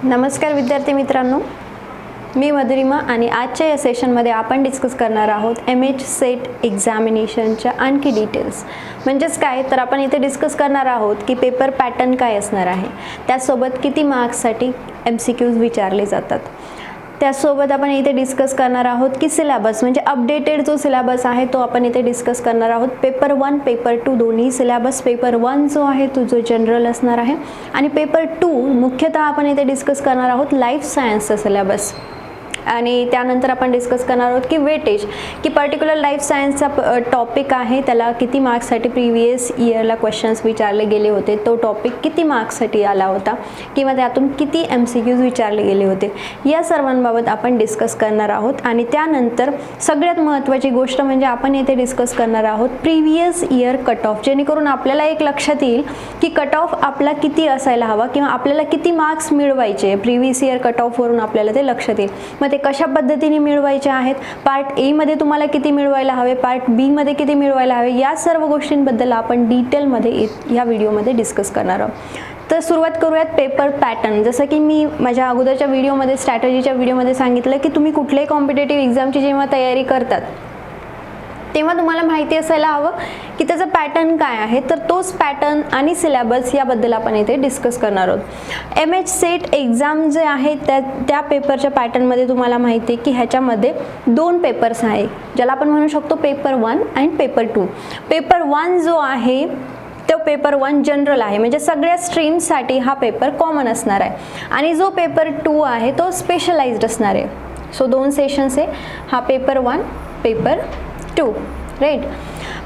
नमस्कार विद्यार्थी मित्रांनो, मी मधुरिमा आणि आजच्या या सेशनमध्ये आपण डिस्कस करणार आहोत MH सेट एक्झामिनेशनच्या आणखी डिटेल्स. म्हणजेच काय तर आपण इथे डिस्कस करणार आहोत की पेपर पॅटर्न काय असणार आहे, त्यासोबत किती मार्क्ससाठी MCQs विचारले जातात. त्यासोबत आपण इथे डिस्कस करणार आहोत की सिलेबस म्हणजे अपडेटेड जो सिलेबस आहे तो आपण इथे डिस्कस करणार आहोत. पेपर 1 पेपर 2 दोन्ही सिलेबस. पेपर 1 जो आहे तो जो जनरल असणार आहे आणि पेपर 2 मुख्यतः आपण इथे डिस्कस करणार आहोत लाईफ सायन्सचा सिलेबस. आणि त्यानंतर आपण डिस्कस करणार आहोत की वेटेज की पर्टिक्युलर लाईफ सायन्सचा टॉपिक आहे त्याला किती मार्क्ससाठी प्रिव्हियस इयरला क्वेश्चन्स विचारले गेले होते, तो टॉपिक किती मार्क्ससाठी आला होता किंवा त्यातून किती MCQs विचारले गेले होते, या सर्वांबाबत आपण डिस्कस करणार आहोत. आणि त्यानंतर सगळ्यात महत्त्वाची गोष्ट म्हणजे आपण येथे डिस्कस करणार आहोत प्रिव्हियस इयर कट ऑफ, जेणेकरून आपल्याला एक लक्षात येईल की कट ऑफ आपला किती असायला हवा किंवा आपल्याला किती मार्क्स मिळवायचे प्रिव्हियस इयर कट ऑफवरून आपल्याला ते लक्षात येईल. मग ते कशा पद्धतीने मिळवायचे आहेत, पार्ट ए मध्ये तुम्हाला किती मिळवायला हवे, पार्ट बी मध्ये किती मिळवायला हवे, या सर्व गोष्टींबद्दल आपण डिटेलमध्ये या व्हिडिओमध्ये डिस्कस करणार आहोत. तर सुरुवात करूयात पेपर पॅटर्न. जसं की मी माझ्या अगोदरच्या व्हिडिओमध्ये स्ट्रॅटेजीच्या व्हिडिओमध्ये सांगितलं की तुम्ही कुठल्याही कॉम्पिटेटिव्ह एक्झामची जेव्हा तयारी करतात तेव्हा तुम्हाला माहिती असायला हवं की त्याचं पॅटर्न काय आहे. तर तोच पॅटर्न आणि सिलेबस याबद्दल आपण इथे डिस्कस करणार आहोत. MH सेट एक्झाम जे आहे त्या पेपरच्या पॅटर्नमध्ये तुम्हाला माहिती आहे की ह्याच्यामध्ये 2 पेपर्स आहे, ज्याला आपण म्हणू शकतो पेपर 1 आणि पेपर 2. पेपर 1 जो आहे तो पेपर 1 जनरल आहे, म्हणजे सगळ्या स्ट्रीमसाठी हा पेपर कॉमन असणार आहे. आणि जो पेपर 2 आहे तो स्पेशलाइज्ड असणार आहे. सो 2 सेशन्स आहे, हा पेपर 1 पेपर 2 राईट.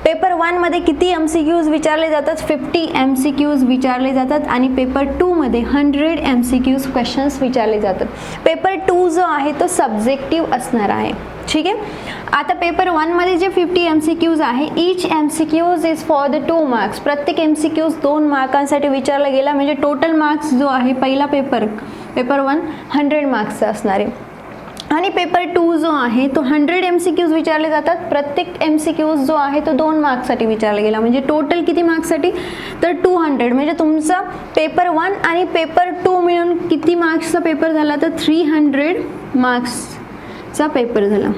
पेपर 1 मध्ये किती MCQs विचारले जातात, 50 MCQs विचारले जातात आणि पेपर 2 मध्ये 100 MCQs क्वेश्चन्स विचारले जातात. पेपर 2 जो आहे तो सब्जेक्टिव्ह असणार आहे. ठीक आहे. आता पेपर 1 मध्ये जे 50 MCQs आहे, each MCQs is for the 2 marks. प्रत्येक MCQs 2 मार्कांसाठी विचारला गेला, म्हणजे टोटल मार्क्स जो आहे पहिला पेपर 1 100 मार्क्सचा असणार आहे. आणि पेपर 2 जो आहे तो 100 MCQs विचारले जातात. प्रत्येक MCQs जो आहे तो 2 मार्क्ससाठी विचारला गेला, म्हणजे टोटल किती मार्क्ससाठी तर 200. म्हणजे तुमचा पेपर 1 आणि पेपर 2 मिळून किती मार्क्सचा पेपर झाला तर 300 मार्क्सचा पेपर झाला.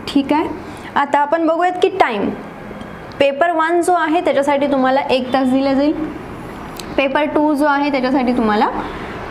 ठीक आहे. आता आपण बघूयात की टाईम. पेपर 1 जो आहे त्याच्यासाठी तुम्हाला 1 तास दिला जाईल. पेपर 2 जो आहे त्याच्यासाठी तुम्हाला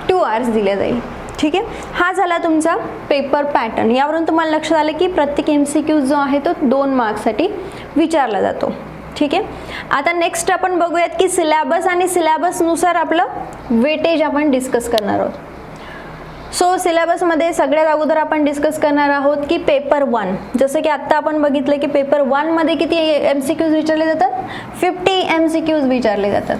2 आवर्स दिले जाईल. ठीक आहे. हा झाला तुमचा पेपर पॅटर्न. यावरून तुम्हाला लक्षात आलं की प्रत्येक MCQ जो आहे तो 2 मार्क्ससाठी विचारला जातो. ठीक आहे. आता नेक्स्ट आपण बघूयात की सिलेबस आणि सिलेबसनुसार आपलं वेटेज आपण डिस्कस करणार आहोत. सो सिलेबसमध्ये सगळ्यात अगोदर आपण डिस्कस करणार आहोत की पेपर 1. जसं की आत्ता आपण बघितलं की पेपर 1 मध्ये किती MCQs विचारले जातात, 50 MCQs विचारले जातात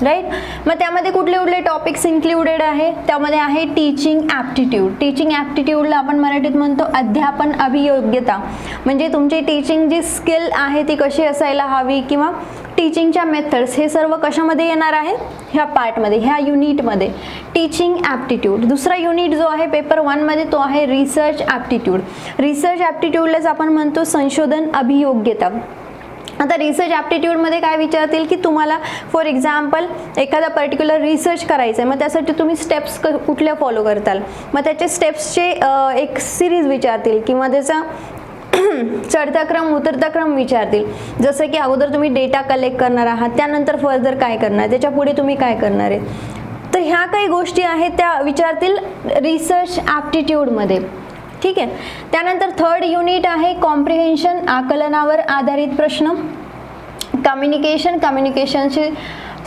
राईट. मग त्यामध्ये कुठले कुठले टॉपिक्स इन्क्लुडेड आहे, त्यामध्ये आहे टीचिंग ॲप्टिट्यूड. टीचिंग ॲप्टिट्यूडला आपण मराठीत म्हणतो अध्यापन अभियोग्यता, म्हणजे तुमची टीचिंग जी स्किल आहे ती कशी असायला हवी किंवा टीचिंगच्या मेथड्स, हे सर्व कशामध्ये येणार आहे, ह्या पार्टमध्ये, ह्या युनिटमध्ये टीचिंग ॲप्टिट्यूड. दुसरा युनिट जो आहे पेपर 1 मध्ये तो आहे रिसर्च ॲप्टिट्यूड. रिसर्च ॲप्टिट्यूडलाच आपण म्हणतो संशोधन अभियोग्यता. आता रिसर्च ॲप्टिट्यूडमध्ये काय विचारतील की तुम्हाला फॉर एक्झाम्पल एखादा पर्टिक्युलर रिसर्च करायचा आहे, मग त्यासाठी तुम्ही स्टेप्स कुठल्या फॉलो करताल, मग त्याचे स्टेप्सचे एक सिरीज विचारतील किंवा त्याचा चढता क्रम उतरता क्रम विचारतील. जसं की अगोदर तुम्ही डेटा कलेक्ट करणार आहात, त्यानंतर फर्दर काय करणार, त्याच्या पुढे तुम्ही काय करणार आहे, तर ह्या काही गोष्टी आहेत त्या विचारतील रिसर्च ॲप्टिट्यूडमध्ये. ठीक आहे. त्यानंतर थर्ड युनिट आहे कॉम्प्रिहेन्शन, आकलनावर आधारित प्रश्न. कम्युनिकेशनशी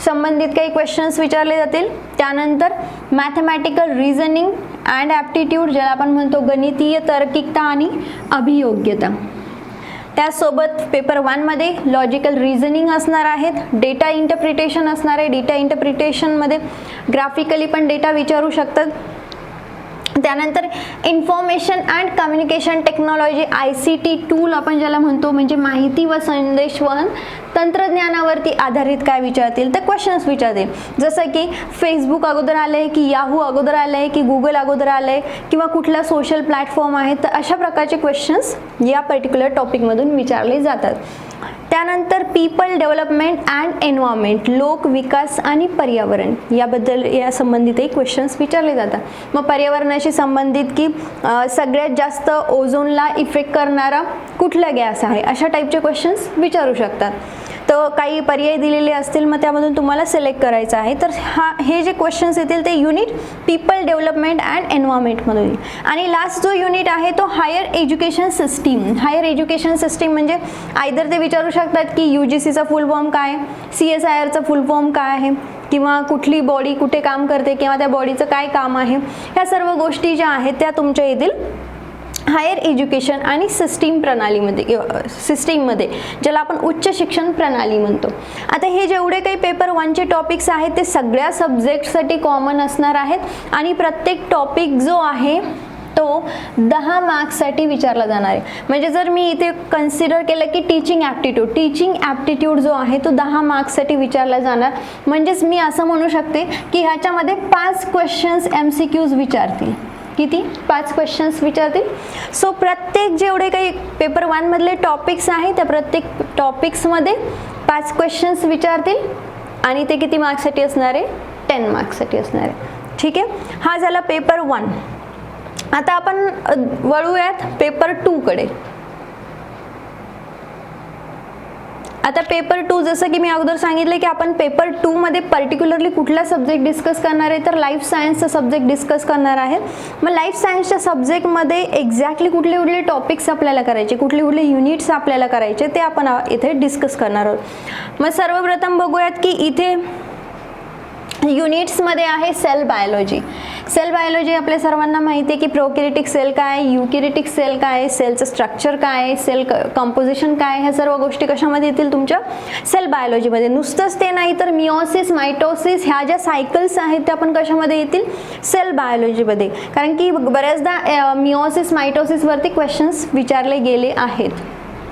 संबंधित काही क्वेश्चन्स विचारले जातील. त्यानंतर मॅथमॅटिकल रिझनिंग अँड ॲप्टिट्यूड, ज्याला आपण म्हणतो गणितीय तार्किकता आणि अभियोग्यता. त्यासोबत पेपर 1 मध्ये लॉजिकल रिझनिंग असणार आहेत, डेटा इंटरप्रिटेशन असणार आहे. डेटा इंटरप्रिटेशनमध्ये ग्राफिकली पण डेटा विचारू शकतात. त्यानंतर information and communication technology ICT tool आपण ज्याला म्हणतो, म्हणजे माहिती व संदेशवहन तंत्रज्ञानावरती आधारित काय विचारतील तर क्वेश्चन्स विचारतील. जसं की फेसबुक अगोदर आलं आहे की याहू अगोदर आलं आहे की गुगल अगोदर आलं आहे किंवा कुठला सोशल प्लॅटफॉर्म आहे, तर अशा प्रकारचे क्वेश्चन्स या पर्टिक्युलर टॉपिकमधून विचारले जातात. त्यानंतर पीपल डेव्हलपमेंट अँड एन्व्हायरमेंट, लोक विकास आणि पर्यावरण याबद्दल या संबंधितही क्वेश्चन्स विचारले जातात. मग पर्यावरणाशी संबंधित की सगळ्यात जास्त ओझोनला इफेक्ट करणारा कुठला गॅस आहे, अशा टाईपचे क्वेश्चन्स विचारू शकतात. तर काही पर्याय दिलेले असतील, मग त्यामधून तुम्हाला सिलेक्ट करायचं आहे. तर हे जे क्वेश्चन्स येतील ते युनिट पीपल डेव्हलपमेंट अँड एन्व्हायरमेंटमधून येईल. आणि लास्ट जो युनिट आहे तो higher education system. Higher education system म्हणजे आयदर ते विचारू शकतात की UGCचा फुल फॉर्म काय, CSIRचा फुल फॉर्म काय आहे, किंवा कुठली बॉडी कुठे काम करते किंवा त्या बॉडीचं काय काम आहे, ह्या सर्व गोष्टी ज्या आहेत त्या तुमच्या येतील हायर एज्युकेशन आणि सिस्टीम प्रणालीमध्ये, सिस्टीममध्ये, ज्याला आपण उच्च शिक्षण प्रणाली म्हणतो. आता हे जेवढे काही पेपर 1चे टॉपिक्स आहेत ते सगळ्या सब्जेक्टसाठी कॉमन असणार आहेत आणि प्रत्येक टॉपिक जो आहे तो 10 मार्क्ससाठी विचारला जाणार आहे. म्हणजे जर मी इथे कन्सिडर केलं की टीचिंग ॲप्टिट्यूड जो आहे तो 10 मार्क्ससाठी विचारला जाणार. म्हणजेच मी असं म्हणू शकते की ह्याच्यामध्ये 5 क्वेश्चन्स MCQs विचारतील. किती? 5 क्वेश्चन्स विचारतील. सो प्रत्येक जेवढे काही पेपर 1 मधले टॉपिक्स आहेत त्या प्रत्येक टॉपिक्समध्ये 5 क्वेश्चन्स विचारतील आणि ते किती मार्क्ससाठी असणार आहे? 10 मार्क्ससाठी असणार आहे. ठीक आहे, हा झाला पेपर 1. आता आपण वळूयात पेपर 2 कडे. आता पेपर 2 जसं की मी अगोदर सांगितले की आपण पेपर 2 मध्ये पर्टिक्युलरली कुठला सब्जेक्ट डिस्कस करणार आहे, तर लाईफ सायन्सचा सब्जेक्ट डिस्कस करणार आहे. मग लाईफ सायन्सच्या सब्जेक्टमध्ये एक्झॅक्टली कुठले कुठले टॉपिक्स आपल्याला करायचे, कुठले कुठले युनिट्स आपल्याला करायचे ते आपण इथे डिस्कस करणार आहोत. मग सर्वप्रथम बघूयात की इथे युनिट्समध्ये आहे सेल बायोलॉजी. सेल बायोलॉजी आपल्या सर्वांना माहिती आहे की प्रोकॅरियोटिक सेल काय आहे, युकॅरियोटिक सेल काय आहे, सेलचं स्ट्रक्चर काय आहे, सेल कंपोजिशन काय आहे, ह्या सर्व गोष्टी कशामध्ये येतील तुमच्या सेल बायोलॉजीमध्ये. नुसतंच ते नाही तर मिओसिस, मायटोसिस ह्या ज्या सायकल्स आहेत त्या पण कशामध्ये येतील? सेल बायोलॉजीमध्ये. कारण की बऱ्याचदा मिओसिस, मायटोसिसवरती क्वेश्चन्स विचारले गेले आहेत.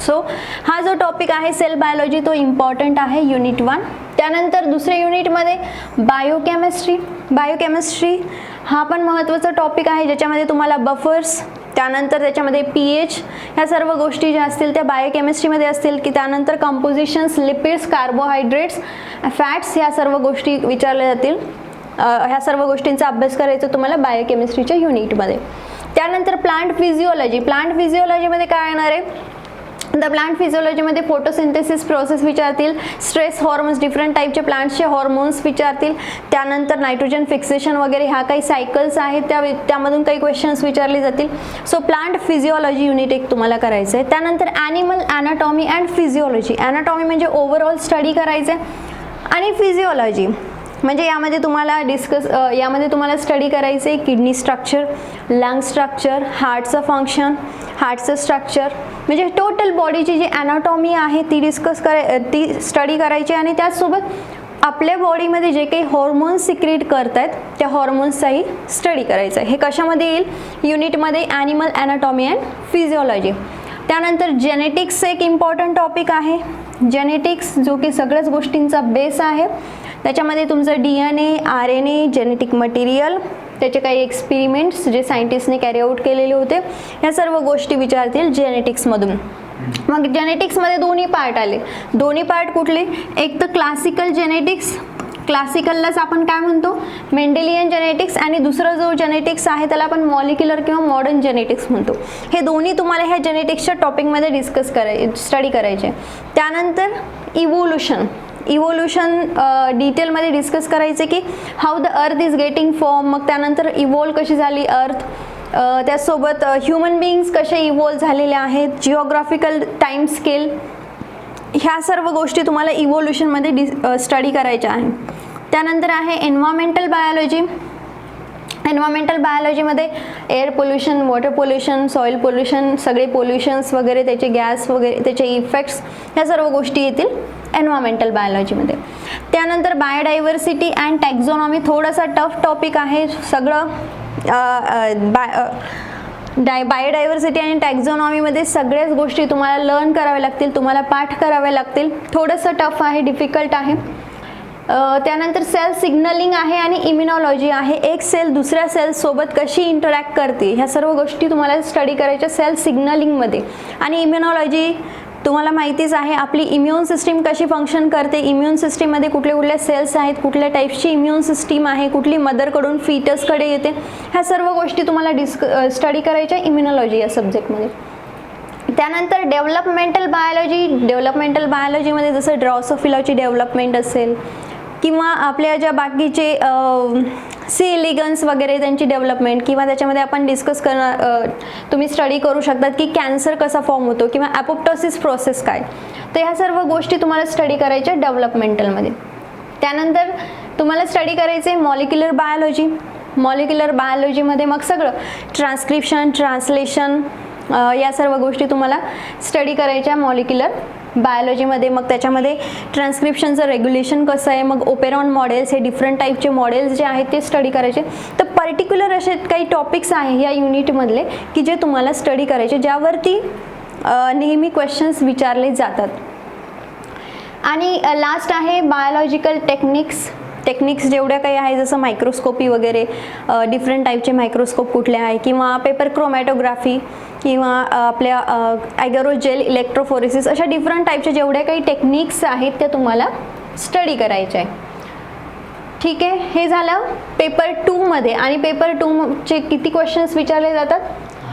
सो हा जो टॉपिक आहे सेल बायोलॉजी तो इम्पॉर्टंट आहे युनिट 1. त्यानंतर दुसऱ्या युनिटमध्ये बायोकेमिस्ट्री. बायोकेमिस्ट्री हा पण महत्त्वाचा टॉपिक आहे ज्याच्यामध्ये तुम्हाला बफर्स, त्यानंतर त्याच्यामध्ये pH ह्या सर्व गोष्टी ज्या असतील त्या बायोकेमिस्ट्रीमध्ये असतील. की त्यानंतर कंपोजिशन्स, लिपिड्स, कार्बोहायड्रेट्स, फॅट्स ह्या सर्व गोष्टी विचारल्या जातील. ह्या सर्व गोष्टींचा अभ्यास करायचा तुम्हाला बायोकेमिस्ट्रीच्या युनिटमध्ये. त्यानंतर प्लांट फिजिओलॉजी. प्लांट फिजिओलॉजीमध्ये काय येणार आहे? द प्लांट फिजिओलॉजीमध्ये फोटोसिंथेसिस प्रोसेस विचारतील, स्ट्रेस हॉर्मोन्स, डिफरंट टाईपचे प्लांट्सचे हॉर्मोन्स विचारतील. त्यानंतर नायट्रोजन फिक्सेशन वगैरे ह्या काही सायकल्स आहेत त्यामधून काही क्वेश्चन्स विचारले जातील. सो प्लांट फिजिओलॉजी युनिट 1 तुम्हाला करायचं आहे. त्यानंतर animal anatomy and physiology. Anatomy म्हणजे ओव्हरऑल स्टडी करायचं आहे आणि फिजिओलॉजी म्हणजे यामध्ये तुम्हाला स्टडी करायचे किडनी स्ट्रक्चर, लंग स्ट्रक्चर, हार्टचं फंक्शन, हार्टचं स्ट्रक्चर, म्हणजे टोटल बॉडीची जी ॲनाटॉमी आहे ती ती स्टडी करायची. आणि त्याचसोबत आपल्या बॉडीमध्ये जे काही हॉर्मोन्स सिक्रेट करत आहेत त्या हॉर्मोन्सचाही स्टडी करायचं आहे. हे कशामध्ये येईल? युनिटमध्ये ॲनिमल ॲनाटॉमी अँड फिजिओलॉजी. त्यानंतर जेनेटिक्स एक इम्पॉर्टंट टॉपिक आहे. जेनेटिक्स जो की सगळ्याच गोष्टींचा बेस आहे. त्याच्यामध्ये तुमचं DNA, RNA, जेनेटिक मटेरियल, त्याचे काही एक्सपेरिमेंट्स जे सायंटिस्टने कॅरी आउट केलेले होते ह्या सर्व गोष्टी विचारतील जेनेटिक्समधून. मग जेनेटिक्समध्ये दोन्ही पार्ट आले. दोन्ही पार्ट कुठले? एक तर क्लासिकल जेनेटिक्स, क्लासिकललाच आपण काय म्हणतो? Mendelian genetics. आणि दुसरं जो जेनेटिक्स आहे त्याला आपण मॉलिक्युलर किंवा मॉडर्न जेनेटिक्स म्हणतो. हे दोन्ही तुम्हाला ह्या जेनेटिक्सच्या टॉपिकमध्ये स्टडी करायचे. त्यानंतर इव्होल्युशन डिटेलमध्ये डिस्कस करायचे की how the earth is getting form. मग त्यानंतर इव्हॉल्व कशी झाली अर्थ, त्यासोबत ह्युमन बिईंग्स कसे इव्हॉल्व झालेले आहेत, जिओग्राफिकल टाईम स्केल, ह्या सर्व गोष्टी तुम्हाला इव्होल्युशनमध्ये स्टडी करायच्या आहे. त्यानंतर आहे एन्व्हायरमेंटल बायोलॉजी. एन्व्हायरमेंटल बायोलॉजीमध्ये air pollution, water pollution, soil pollution, सगळे पोल्युशन्स वगैरे, त्याचे गॅस वगैरे, त्याचे इफेक्ट्स, ह्या सर्व गोष्टी येतील एन्व्हायरमेंटल बायोलॉजीमध्ये. त्यानंतर बायोडायव्हर्सिटी अँड टॅक्झॉनॉमी. थोडासा टफ टॉपिक आहे सगळं. बायोडायव्हर्सिटी आणि टॅक्झॉनॉमीमध्ये सगळ्याच गोष्टी तुम्हाला लर्न कराव्या लागतील, तुम्हाला पाठ करावे लागतील. थोडंसं टफ आहे, डिफिकल्ट आहे. त्यानंतर सेल सिग्नलिंग आहे आणि इम्युनॉलॉजी आहे. एक सेल दुसऱ्या सेलसोबत कशी इंटरॅक्ट करते ह्या सर्व गोष्टी तुम्हाला स्टडी करायच्या सेल सिग्नलिंगमध्ये. आणि इम्युनॉलॉजी तुम्हाला माहितीच आहे आपली इम्युन सिस्टीम कशी फंक्शन करते, इम्युन सिस्टीममध्ये कुठले कुठले सेल्स आहेत, कुठल्या टाईप्सची इम्युन सिस्टीम आहे, कुठली मदरकडून फीटसकडे येते, ह्या सर्व गोष्टी तुम्हाला स्टडी करायच्या इम्युनॉलॉजी या सब्जेक्टमध्ये. त्यानंतर डेव्हलपमेंटल बायोलॉजीमध्ये जसं ड्रॉसोफिलाची डेव्हलपमेंट असेल किंवा आपल्या ज्या बाकीचे सी एलिगन्स वगैरे त्यांची डेव्हलपमेंट, किंवा त्याच्यामध्ये आपण डिस्कस करणार, तुम्ही स्टडी करू शकतात की कॅन्सर कसा फॉर्म होतो किंवा ॲपोप्टोसिस प्रोसेस काय. तर ह्या सर्व गोष्टी तुम्हाला स्टडी करायच्या डेव्हलपमेंटलमध्ये. त्यानंतर तुम्हाला स्टडी करायचे मॉलिक्युलर बायोलॉजीमध्ये मग सगळं ट्रान्सक्रिप्शन, ट्रान्सलेशन, या सर्व गोष्टी तुम्हाला स्टडी करायच्या मॉलिक्युलर बायोलॉजीमध्ये. मग त्याच्यामध्ये ट्रान्सक्रिप्शनचं रेग्युलेशन कसं आहे, मग ओपेरॉन मॉडेल्स, हे डिफरंट टाईपचे मॉडेल्स जे आहेत ते स्टडी करायचे. तर पर्टिक्युलर असे काही टॉपिक्स आहे या युनिटमधले की जे तुम्हाला स्टडी करायचे, ज्यावरती नेहमी क्वेश्चन्स विचारले जातात. आणि लास्ट आहे बायोलॉजिकल टेक्निक्स जेवढ्या काही आहे, जसं मायक्रोस्कोपी वगैरे, डिफरंट टाईपचे मायक्रोस्कोप कुठले आहे, किंवा पेपर क्रोमॅटोग्राफी, किंवा आपल्या ॲगरोजेल इलेक्ट्रोफोरेसिस, अशा डिफरंट टाईपचे जेवढ्या काही टेक्निक्स आहेत त्या तुम्हाला स्टडी करायच्या आहे. ठीक आहे, हे झालं पेपर 2मध्ये. आणि पेपर 2चे किती क्वेश्चन्स विचारले जातात?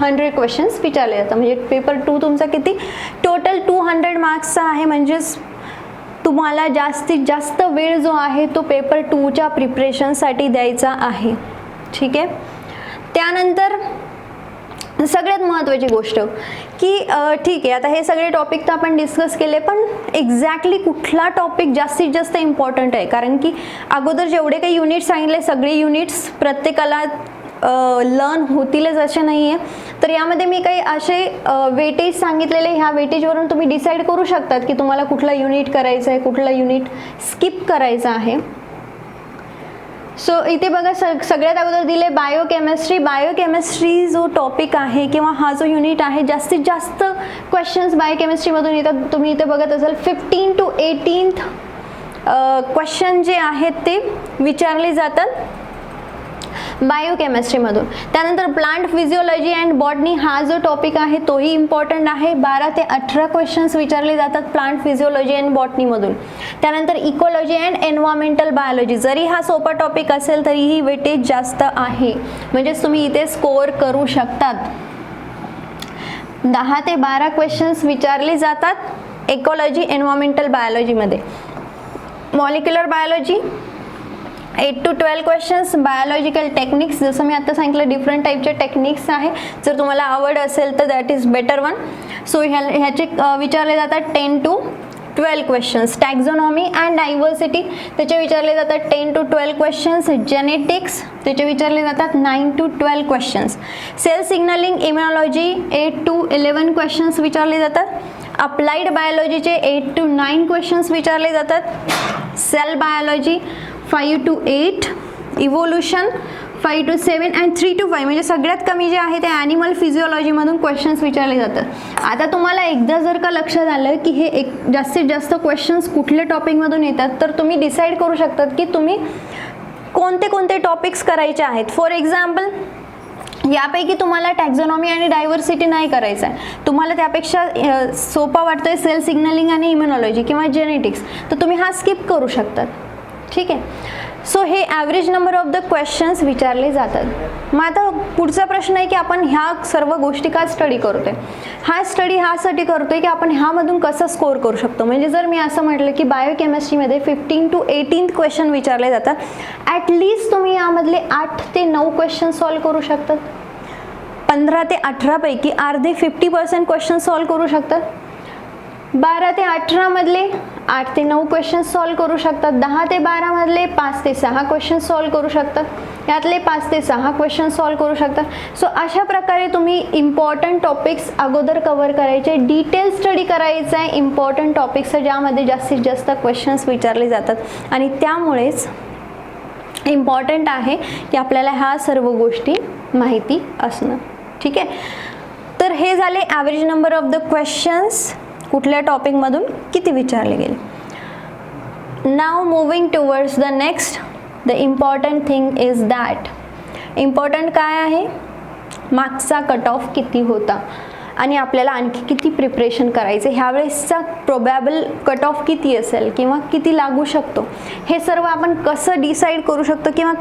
100 क्वेश्चन्स विचारले जातात. म्हणजे पेपर 2 तुमचा किती टोटल 200 मार्क्सचा आहे. म्हणजेच तुम्हाला जास्तीत जास्त वेळ जो आहे तो पेपर 2च्या प्रिपरेशनसाठी द्यायचा आहे. ठीक आहे. त्यानंतर सगळ्यात महत्त्वाची गोष्ट की ठीक आहे, आता हे सगळे टॉपिक तर आपण डिस्कस केले, पण एक्झॅक्टली कुठला टॉपिक जास्तीत जास्त इम्पॉर्टंट आहे. कारण की अगोदर जेवढे काही युनिट्स सांगितले, सगळे युनिट्स प्रत्येकाला लर्न होतीलच असे नाही आहे. तर यामध्ये मी काही असे वेटेज सांगितलेले, ह्या वेटेजवरून तुम्ही डिसाईड करू शकतात की तुम्हाला कुठला युनिट करायचा आहे, कुठला युनिट स्किप करायचा आहे. सो इथे बघा, सगळ्यात अगोदर दिले बायोकेमिस्ट्री जो टॉपिक आहे किंवा हा जो युनिट आहे, जास्तीत जास्त क्वेश्चन्स बायोकेमिस्ट्रीमधून येतात. तुम्ही इथे बघत असाल 15 to 18 क्वेश्चन जे आहेत ते विचारले जातात बायोकेमिस्ट्रीमधून. त्यानंतर प्लांट फिजिओलॉजी अँड बॉटनी हा जो टॉपिक आहे तोही इम्पॉर्टंट आहे. 12 ते 18 क्वेश्चन्स विचारले जातात प्लांट फिजिओलॉजी अँड बॉटनीमधून. त्यानंतर इकोलॉजी अँड एन्व्हायरमेंटल बायोलॉजी, जरी हा सोपा टॉपिक असेल तरीही वेटेज जास्त आहे, म्हणजेच तुम्ही इथे स्कोअर करू शकतात. 10 ते 12 क्वेश्चन्स विचारले जातात इकोलॉजी एन्व्हायरमेंटल बायोलॉजीमध्ये. Molecular biology 8 to 12 questions. Biological techniques, जसं मी आता सांगितलं डिफरंट टाईपचे टेक्निक्स आहे, जर तुम्हाला आवड असेल तर that is better one. So ह्याचे विचारले जातात 10 to 12 क्वेश्चन्स. टॅक्झॉनॉमी अँड डायव्हर्सिटी त्याचे विचारले जातात 10 to 12 क्वेश्चन्स. जेनेटिक्स त्याचे विचारले जातात 9 to 12 questions. Cell signalling immunology 8 to 11 questions विचारले जातात. अप्लाइड बायोलॉजीचे 8 to 9 क्वेश्चन्स विचारले जातात. Cell biology 5 to 8, evolution 5 to 7 and 3 to 5. म्हणजे सगळ्यात कमी जे आहे ते ॲनिमल फिजिओलॉजीमधून क्वेश्चन्स विचारले जातात. आता तुम्हाला एकदा जर का लक्षात आलं की हे जास्तीत जास्त क्वेश्चन्स कुठल्या टॉपिकमधून येतात, तर तुम्ही डिसाईड करू शकतात की तुम्ही कोणते कोणते टॉपिक्स करायचे आहेत. फॉर एक्झाम्पल, यापैकी तुम्हाला टॅक्झॉनॉमी आणि डायव्हर्सिटी नाही करायचं आहे, तुम्हाला त्यापेक्षा सोपा वाटतोय सेल सिग्नलिंग आणि इम्युनॉलॉजी किंवा जेनेटिक्स, तर तुम्ही हा स्किप करू शकतात. ठीक आहे. सो हे average number of the questions विचारले जातात. मग आता पुढचा प्रश्न आहे की आपण ह्या सर्व गोष्टी का स्टडी करतोय. हा स्टडी ह्यासाठी करतोय की आपण ह्यामधून कसं स्कोअर करू शकतो. म्हणजे जर मी असं म्हटलं की बायोकेमिस्ट्रीमध्ये 15 to 18 क्वेश्चन विचारले जातात, ॲटलिस्ट तुम्ही यामधले 8 ते 9 क्वेश्चन सॉल्व करू शकतात. 15 ते 18 पैकी अर्धे 50% क्वेश्चन सॉल्व करू शकतात. 12 ते 18 मधले 8 ते 9 क्वेश्चन सॉल्व करू शकतात. 10 ते 12 मधले 5 ते 6 क्वेश्चन सॉल्व करू शकतात. यातले 5 ते 6 क्वेश्चन सॉल्व करू शकतात. सो अशा प्रकारे तुम्ही इम्पॉर्टंट टॉपिक्स अगोदर कव्हर करायचे, डिटेल स्टडी करायचं आहे इम्पॉर्टंट टॉपिक्स ज्यामध्ये जास्तीत जास्त क्वेश्चन्स विचारले जातात. आणि त्यामुळेच इम्पॉर्टंट आहे की आपल्याला ह्या सर्व गोष्टी माहिती असणं. ठीक आहे. तर हे झाले average number of the questions, कुठल्या टॉपिकमधून किती विचारले गेले. Now moving towards the next, the important thing is that, important काय आहे, मागचा कट ऑफ किती होता. आणि आपल्याला आणखी किती प्रिपरेशन करायचे, ह्यावेळेसचा प्रोबॅबल कट ऑफ किती असेल किंवा किती लागू शकतो, हे सर्व आपण कसं डिसाईड करू शकतो किंवा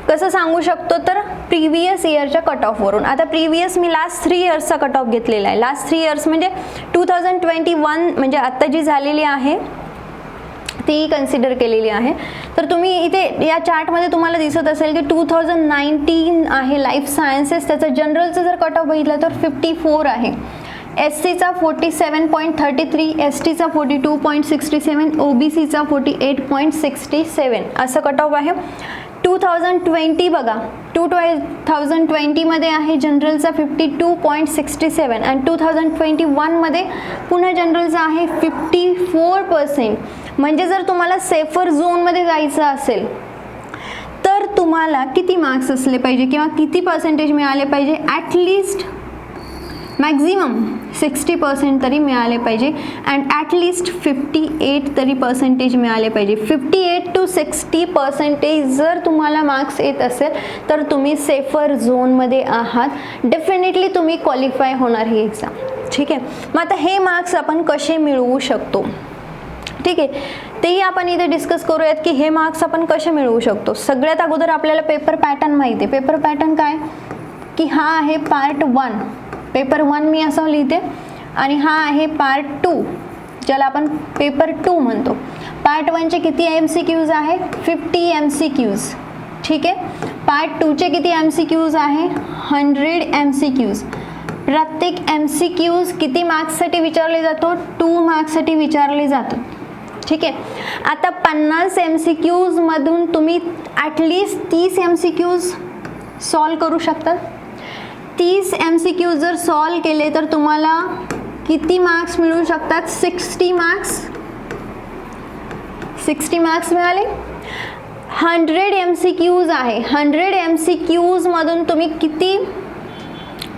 कसं सांगू शकतो, तर प्रिव्हियस इयरच्या कट ऑफवरून. आता प्रिव्हियस मी लास्ट 3 इयर्सचा कट ऑफ घेतलेला आहे. लास्ट 3 इयर्स म्हणजे 2021 म्हणजे आत्ता जी झालेली आहे ती कन्सिडर केलेली आहे. तर तुम्ही इथे या चार्टमध्ये तुम्हाला दिसत असेल की 2019 आहे लाईफ सायन्सेस, त्याचं जनरलचं जर कट ऑफ बघितलं तर 54 आहे, SCचा 47.33, STचा 42.67, OBCचा 48.67 असं कट ऑफ आहे. 2020 बघा, 2020 मध्ये आहे जनरलचा 52.67 आणि 2021 मध्ये पुन्हा जनरलचा आहे 54%. म्हणजे जर तुम्हाला सेफर झोनमध्ये जायचं असेल तर तुम्हाला किती मार्क्स असले पाहिजे किंवा किती पर्सेंटेज मिळाले पाहिजे, ॲटलिस्ट मॅक्झिमम 60% तरी मिळाले पाहिजे अँड ॲटलिस्ट 58 तरी पर्सेंटेज मिळाले पाहिजे. 58 to 60% जर तुम्हाला मार्क्स येत असेल तर तुम्ही सेफर झोनमध्ये आहात, डेफिनेटली तुम्ही क्वालिफाय होणार ही एक्झाम. ठीक आहे, मग आता हे मार्क्स आपण कसे मिळवू शकतो, ठीक आहे, तेही आपण इथे डिस्कस करूयात की हे मार्क्स आपण कसे मिळवू शकतो. सगळ्यात अगोदर आपल्याला पेपर पॅटर्न माहिती आहे. पेपर पॅटर्न काय की हा आहे पार्ट 1, पेपर 1 मी असं लिहिते आणि हा आहे पार्ट 2 ज्याला आपण पेपर 2 म्हणतो. पार्ट 1चे किती MCQs आहे, 50 MCQs. ठीक आहे, पार्ट 2चे किती MCQs आहे, 100 MCQs. प्रत्येक MCQs किती मार्क्ससाठी विचारले जातो, 2 मार्क्ससाठी विचारले जातो. ठीक आहे, आता 50 MCQs मधून तुम्ही ॲटलिस्ट 30 MCQs सॉल्व करू शकतात. 30 MCQs जर सॉल्व केले तर तुम्हाला किती मार्क्स मिळू शकतात, 60 मार्क्स. 60 मार्क्स मिळाले. 100 MCQs आहे, 100 MCQs मधून तुम्ही किती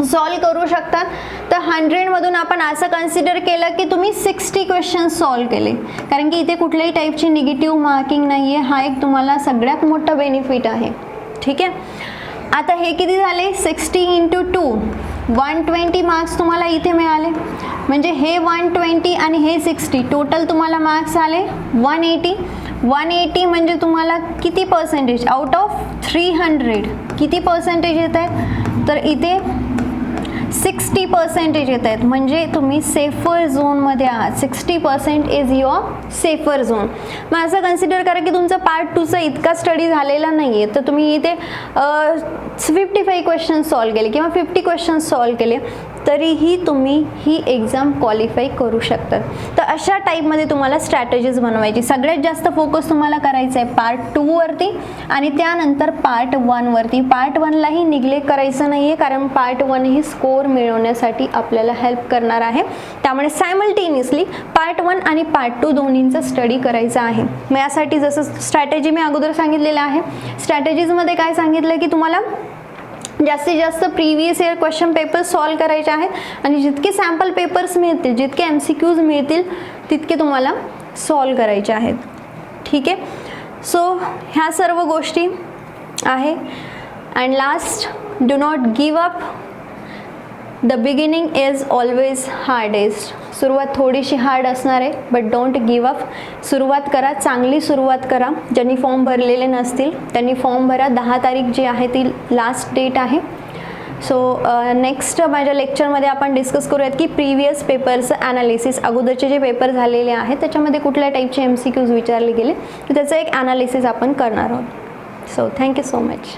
सॉल्व करू शकतात, तर 100 मधून आपण असं कन्सिडर केलं की तुम्ही 60 क्वेश्चन्स सॉल्व केले, कारण की इथे कुठल्याही टाईपची निगेटिव्ह मार्किंग नाही आहे. हा एक तुम्हाला सगळ्यात मोठा बेनिफिट आहे. ठीक आहे, आता हे किती झाले, 60 × 2 120 मार्क्स तुम्हाला इथे मिळाले. म्हणजे हे 120 आणि हे 60 टोटल तुम्हाला मार्क्स आले 180. 180 म्हणजे तुम्हाला किती पर्सेंटेज आउट ऑफ 300 किती पर्सेंटेज येत आहेत, तर इथे 60% येत आहेत. म्हणजे तुम्ही सेफर झोनमध्ये आहात. 60% इज युअर सेफर झोन. मग असं कन्सिडर करा की तुमचा पार्ट 2चा इतका स्टडी झालेला नाही आहे, तर तुम्ही इथे 55 क्वेश्चन्स सॉल्व केले किंवा 50 क्वेश्चन्स सॉल्व केले तरीही तुम्ही ही एक्झाम क्वालिफाय करू शकतात. तर अशा टाईपमध्ये तुम्हाला स्ट्रॅटेजीज बनवायची. सगळ्यात जास्त फोकस तुम्हाला करायचा आहे पार्ट 2 वरती आणि त्यानंतर पार्ट 1 वरती. पार्ट 1लाही निग्लेक्ट करायचं नाही आहे, कारण पार्ट 1 ही स्कोर मिळवण्यासाठी आपल्याला हेल्प करणार आहे. त्यामुळे सायमल्टेनियसली पार्ट 1 आणि पार्ट 2 दोन्हींचा स्टडी करायचा आहे. मग यासाठी जसं स्ट्रॅटेजी मी अगोदर सांगितलेलं आहे, स्ट्रॅटेजीजमध्ये काय सांगितलं की तुम्हाला जास्तीत जास्त previous year question papers solve करायचे आहेत आणि जितके सॅम्पल पेपर्स मिळतील, जितके MCQs मिळतील तितके तुम्हाला सॉल्व करायचे आहेत. ठीक आहे, सो ह्या सर्व गोष्टी आहे. And last, do not give up. The beginning is always hardest. सुरुवात थोडीशी हार्ड असणार आहे, बट डोंट गिव अप. सुरुवात करा, चांगली सुरुवात करा. ज्यांनी फॉर्म भरलेले नसतील त्यांनी फॉर्म भरा. 10 तारीख जी आहे ती लास्ट डेट आहे. सो नेक्स्ट माझ्या लेक्चरमध्ये आपण डिस्कस करूयात की प्रिव्हियस पेपरचं ॲनालिसिस, अगोदरचे जे पेपर झालेले आहेत त्याच्यामध्ये कुठल्या टाईपचे MCQs विचारले गेले तर त्याचं एक ॲनालिसिस आपण करणार आहोत. So thank you so much.